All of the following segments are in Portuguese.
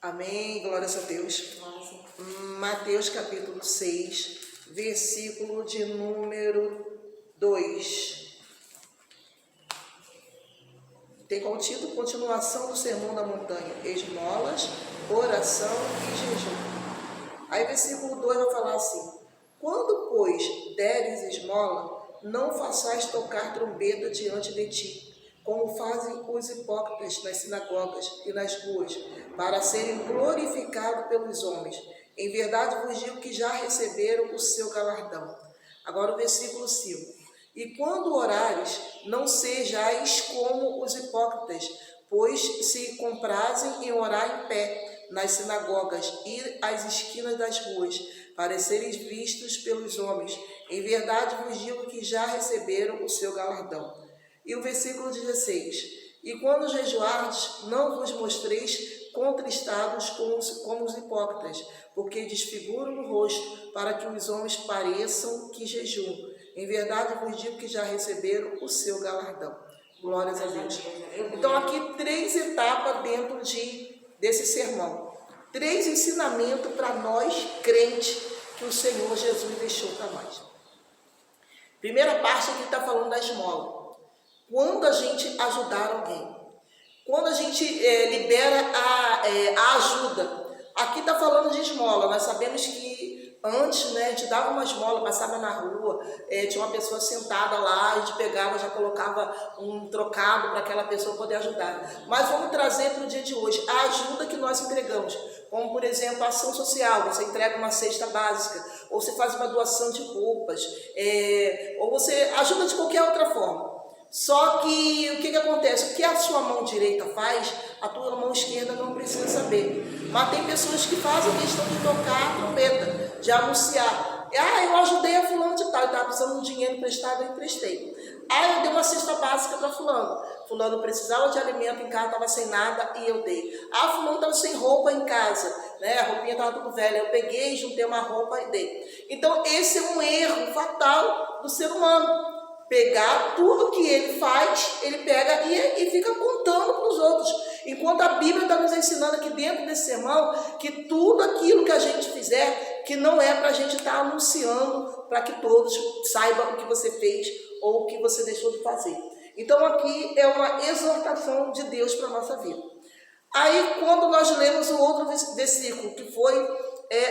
Amém, glórias a Deus. Mateus capítulo 6, versículo de número 2. Tem como título continuação do sermão da montanha, esmolas, oração e jejum. Aí versículo 2 vai falar assim: quando, pois, deres esmola, não façais tocar trombeta diante de ti, como fazem os hipócritas nas sinagogas e nas ruas, para serem glorificados pelos homens. Em verdade vos digo que já receberam o seu galardão. Agora o versículo 5. E quando orares, não sejais como os hipócritas, pois se comprazem em orar em pé, nas sinagogas e às esquinas das ruas, para serem vistos pelos homens. Em verdade vos digo que já receberam o seu galardão. E o versículo 16. E quando jejuardes, não vos mostreis contristados como os hipócritas, porque desfiguram o rosto, para que os homens pareçam que jejuam. Em verdade vos digo que já receberam o seu galardão. Glórias a Deus. Então aqui 3 etapas dentro desse sermão. 3 ensinamentos para nós crentes que o Senhor Jesus deixou para nós. Primeira parte aqui está falando da esmola. Quando a gente ajudar alguém, quando a gente libera a ajuda. Aqui está falando de esmola. Nós sabemos que antes, a gente dava uma esmola, passava na rua, tinha uma pessoa sentada lá, a gente pegava, já colocava um trocado para aquela pessoa poder ajudar. Mas vamos trazer para o dia de hoje a ajuda que nós entregamos, como por exemplo a ação social. Você entrega uma cesta básica, ou você faz uma doação de roupas, ou você ajuda de qualquer outra forma. Só que o que acontece? O que a sua mão direita faz, a tua mão esquerda não precisa saber. Mas tem pessoas que fazem questão de tocar a trombeta, de anunciar. Eu ajudei a fulano de tal, eu estava precisando de dinheiro emprestado, eu emprestei. Eu dei uma cesta básica para fulano. Fulano precisava de alimento em casa, estava sem nada e eu dei. Fulano estava sem roupa em casa, a roupinha estava tudo velha. Eu peguei, juntei uma roupa e dei. Então esse é um erro fatal do ser humano. Pegar tudo que ele faz, ele pega e fica contando para os outros. Enquanto a Bíblia está nos ensinando aqui dentro desse sermão que tudo aquilo que a gente fizer, que não é para a gente estar anunciando para que todos saibam o que você fez ou o que você deixou de fazer. Então aqui é uma exortação de Deus para a nossa vida. Aí quando nós lemos o outro versículo, que foi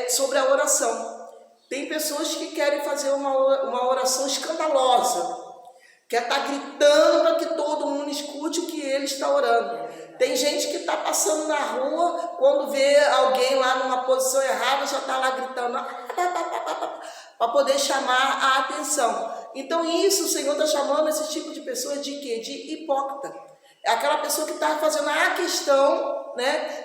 sobre a oração. Tem pessoas que querem fazer uma oração escandalosa, quer estar gritando para que todo mundo escute o que ele está orando. Tem gente que está passando na rua, quando vê alguém lá numa posição errada, já está lá gritando para poder chamar a atenção. Então isso o Senhor está chamando esse tipo de pessoa de quê? De hipócrita. É aquela pessoa que está fazendo a questão,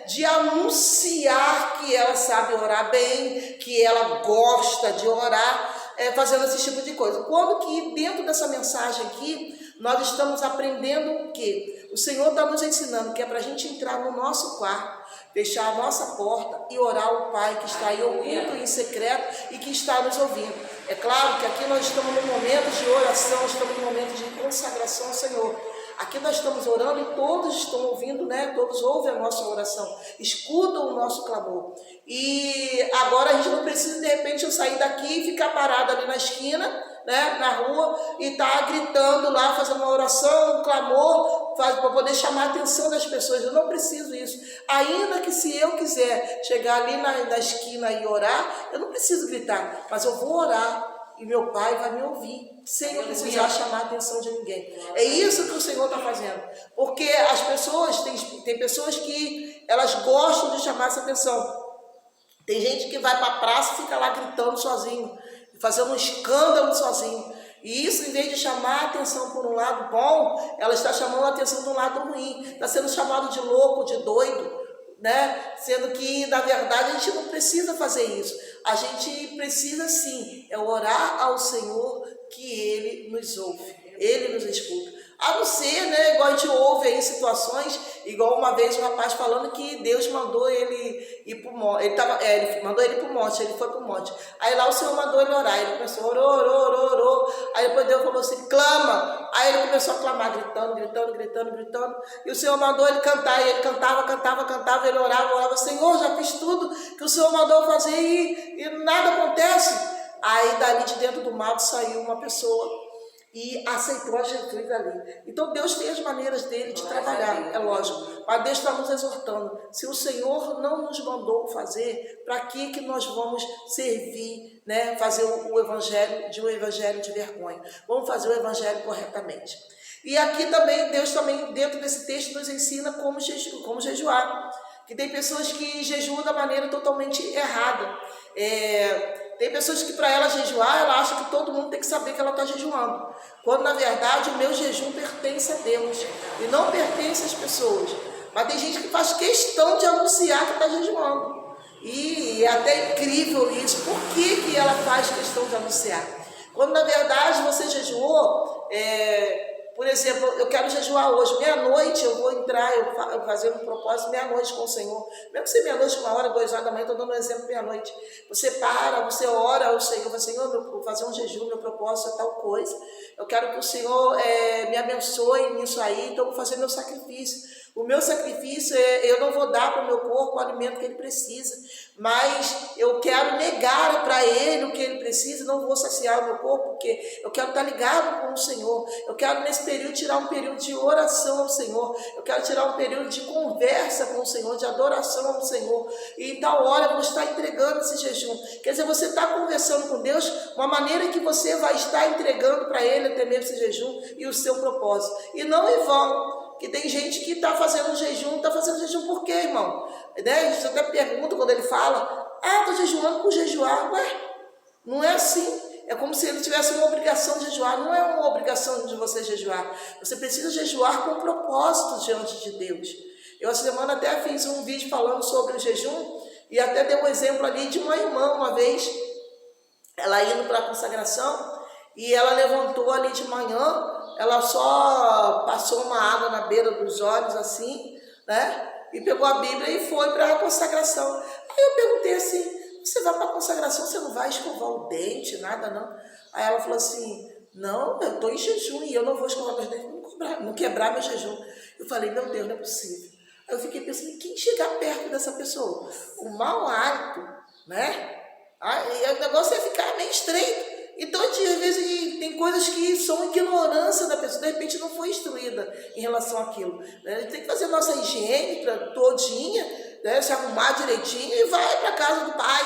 de anunciar que ela sabe orar bem, que ela gosta de orar, fazendo esse tipo de coisa. Quando que dentro dessa mensagem aqui, nós estamos aprendendo o quê? O Senhor está nos ensinando que é para a gente entrar no nosso quarto, fechar a nossa porta e orar ao Pai que está aí oculto e em secreto e que está nos ouvindo. É claro que aqui nós estamos num momento de oração, estamos num momento de consagração ao Senhor. Aqui nós estamos orando e todos estão ouvindo, todos ouvem a nossa oração, escutam o nosso clamor. E agora a gente não precisa de repente eu sair daqui e ficar parado ali na esquina, na rua, e estar gritando lá, fazendo uma oração, um clamor, para poder chamar a atenção das pessoas. Eu não preciso disso. Ainda que se eu quiser chegar ali na esquina e orar, eu não preciso gritar, mas eu vou orar. E meu Pai vai me ouvir, sem eu precisar chamar a atenção de ninguém. É isso que o Senhor está fazendo. Porque as pessoas, tem pessoas que elas gostam de chamar essa atenção. Tem gente que vai para a praça e fica lá gritando sozinho, fazendo um escândalo sozinho. E isso, em vez de chamar a atenção por um lado bom, ela está chamando a atenção de um lado ruim. Está sendo chamado de louco, de doido. Sendo que, na verdade, a gente não precisa fazer isso. A gente precisa, sim, orar ao Senhor que Ele nos ouve, Ele nos escuta. A não ser, né, igual a gente ouve aí situações, igual uma vez um rapaz falando que Deus mandou ele ir para o monte, ele mandou ele para o monte, ele foi para o monte. Aí lá o Senhor mandou ele orar, ele começou, orou. Aí depois Deus falou assim, clama. Aí ele começou a clamar, gritando. E o Senhor mandou ele cantar, e ele cantava, ele orava, Senhor, já fiz tudo que o Senhor mandou fazer e nada acontece. Aí dali de dentro do mato saiu uma pessoa e aceitou a Jesus ali. Então Deus tem as maneiras dele de trabalhar, é lógico, mas Deus está nos exortando. Se o Senhor não nos mandou fazer, para que nós vamos servir, né? Fazer o evangelho de vergonha? Vamos fazer o evangelho corretamente. E aqui também, Deus também, dentro desse texto, nos ensina como jejuar. Que tem pessoas que jejuam da maneira totalmente errada. Tem pessoas que, para ela jejuar, ela acha que todo mundo tem que saber que ela está jejuando. Quando, na verdade, o meu jejum pertence a Deus e não pertence às pessoas. Mas tem gente que faz questão de anunciar que está jejuando. E é até incrível isso. Por que ela faz questão de anunciar? Quando, na verdade, você jejuou... Por exemplo, eu quero jejuar hoje, meia-noite eu vou entrar, eu vou fazer um propósito meia-noite com o Senhor. Mesmo que seja meia-noite, 1h, 2h da manhã, estou dando um exemplo meia-noite. Você para, você ora ao Senhor, fala, Senhor, eu vou fazer um jejum, meu propósito é tal coisa. Eu quero que o Senhor me abençoe nisso aí, então eu vou fazer meu sacrifício. O meu sacrifício eu não vou dar para o meu corpo o alimento que ele precisa, mas eu quero negar para ele o que ele precisa, não vou saciar o meu corpo, porque eu quero estar ligado com o Senhor. Eu quero nesse período tirar um período de oração ao Senhor, eu quero tirar um período de conversa com o Senhor, de adoração ao Senhor, e em tal hora eu vou estar entregando esse jejum. Quer dizer, você está conversando com Deus, uma maneira que você vai estar entregando para ele até mesmo esse jejum e o seu propósito, e não em vão. Que tem gente que está fazendo jejum por quê, irmão? Né? A gente até pergunta quando ele fala, estou jejuando por jejuar. Ué, não é assim. É como se ele tivesse uma obrigação de jejuar. Não é uma obrigação de você jejuar. Você precisa jejuar com propósito diante de Deus. Eu essa semana até fiz um vídeo falando sobre o jejum e até dei um exemplo ali de uma irmã uma vez, ela indo para a consagração e ela levantou ali de manhã, ela só passou uma água na beira dos olhos assim, né? E pegou a Bíblia e foi para a consagração. Aí eu perguntei assim, você vai para a consagração, você não vai escovar o dente, nada não? Aí ela falou assim, não, eu estou em jejum e eu não vou escovar meus dentes, não quebrar meu jejum. Eu falei, meu Deus, não é possível. Aí eu fiquei pensando, quem chegar perto dessa pessoa? O mau hálito, né? Aí o negócio ia ficar meio estreito. Então, às vezes, tem coisas que são ignorância da pessoa, de repente não foi instruída em relação àquilo. Né? A gente tem que fazer nossa higiene todinha, né? Se arrumar direitinho e vai para a casa do pai.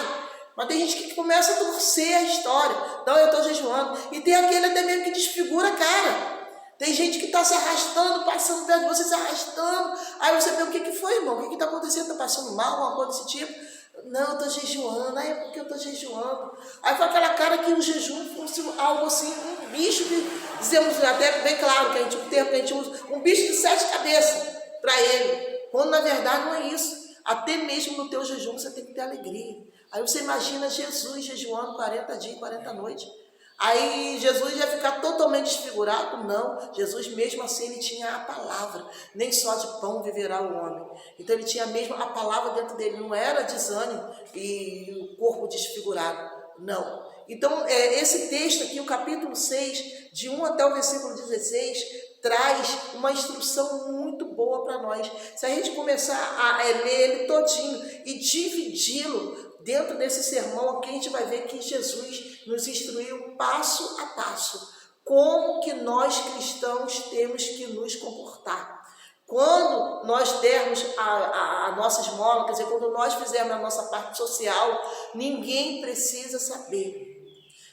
Mas tem gente que começa a torcer a história. Não, eu estou jejuando. E tem aquele até mesmo que desfigura a cara. Tem gente que está se arrastando, passando perto de você, se arrastando. Aí você pergunta, o que foi, irmão? O que está acontecendo? Está passando mal, alguma coisa desse tipo? Não, eu estou jejuando. Aí é porque eu estou jejuando. Aí foi aquela cara que o jejum fosse algo assim, um bicho que, dizemos até bem claro, que a gente, o termo que a gente usa, um bicho de 7 cabeças para ele. Quando na verdade não é isso. Até mesmo no teu jejum você tem que ter alegria. Aí você imagina Jesus jejuando 40 dias e 40 noites. Aí Jesus ia ficar totalmente desfigurado? Não, Jesus mesmo assim ele tinha a palavra, nem só de pão viverá o homem. Então ele tinha mesmo a palavra dentro dele, não era desânimo e o corpo desfigurado, não. Então esse texto aqui, o capítulo 6, de 1 até o versículo 16, traz uma instrução muito boa para nós. Se a gente começar a ler ele todinho e dividi-lo, dentro desse sermão aqui a gente vai ver que Jesus nos instruiu passo a passo como que nós cristãos temos que nos comportar. Quando nós dermos a nossa esmola, quer dizer, quando nós fizermos a nossa parte social, ninguém precisa saber.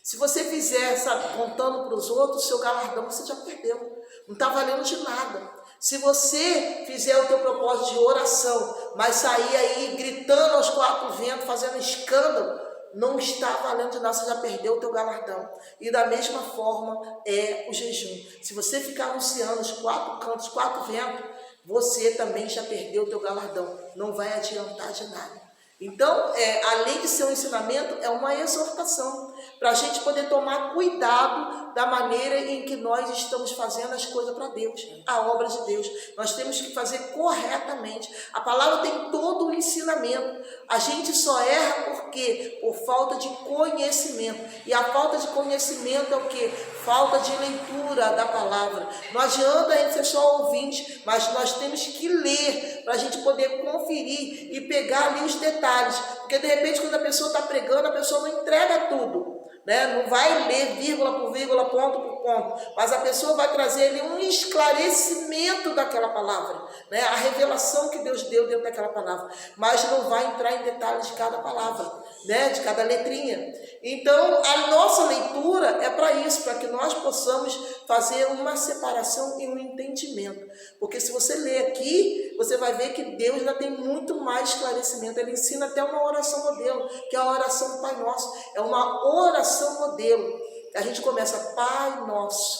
Se você fizer, sabe, contando para os outros, seu galardão você já perdeu. Não está valendo de nada. Se você fizer o teu propósito de oração, mas sair aí gritando aos 4 ventos, fazendo escândalo, não está valendo de nada, você já perdeu o teu galardão. E da mesma forma é o jejum. Se você ficar anunciando os 4 cantos, 4 ventos, você também já perdeu o teu galardão. Não vai adiantar de nada. Então, além de ser um ensinamento, é uma exortação para a gente poder tomar cuidado da maneira em que nós estamos fazendo as coisas para Deus, a obra de Deus. Nós temos que fazer corretamente. A palavra tem todo o ensinamento. A gente só erra por quê? Por falta de conhecimento. E a falta de conhecimento é o quê? Falta de leitura da palavra. Não adianta a gente ser só ouvinte, mas nós temos que ler para a gente poder conferir e pegar ali os detalhes. Porque de repente quando a pessoa está pregando, a pessoa não entrega tudo. Não vai ler vírgula por vírgula, ponto por ponto, mas a pessoa vai trazer ali um esclarecimento daquela palavra, a revelação que Deus deu dentro daquela palavra, mas não vai entrar em detalhes de cada palavra, de cada letrinha. Então a nossa leitura é para isso, para que nós possamos fazer uma separação e um entendimento, porque se você ler aqui, você vai ver que Deus ainda tem muito mais esclarecimento. Ele ensina até uma oração modelo, que é a oração do Pai Nosso. É uma oração modelo. A gente começa, Pai Nosso,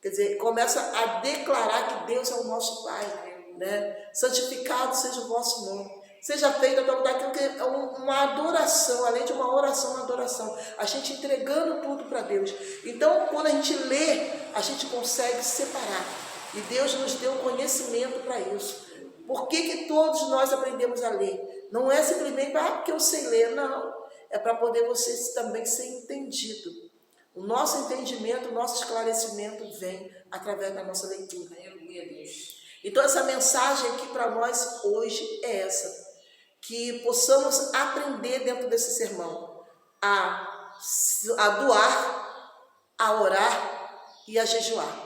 quer dizer, começa a declarar que Deus é o nosso Pai, Santificado seja o vosso nome, seja feita a tua vontade, que é uma adoração, além de uma oração, uma adoração, a gente entregando tudo para Deus. Então, quando a gente lê, a gente consegue separar, e Deus nos deu conhecimento para isso. Por que todos nós aprendemos a ler? Não é simplesmente porque eu sei ler, não. É para poder você também ser entendido. O nosso entendimento, o nosso esclarecimento vem através da nossa leitura. Então essa mensagem aqui para nós hoje é essa. Que possamos aprender dentro desse sermão a doar, a orar e a jejuar.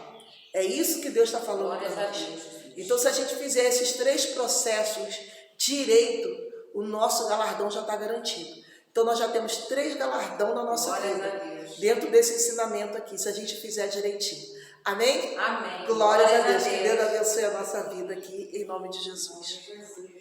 É isso que Deus está falando para nós. Então, se a gente fizer esses 3 processos direito, o nosso galardão já está garantido. Então, nós já temos 3 galardões na nossa vida, dentro desse ensinamento aqui, se a gente fizer direitinho. Amém? Amém. Glória a Deus. Que Deus abençoe a nossa vida aqui, em nome de Jesus.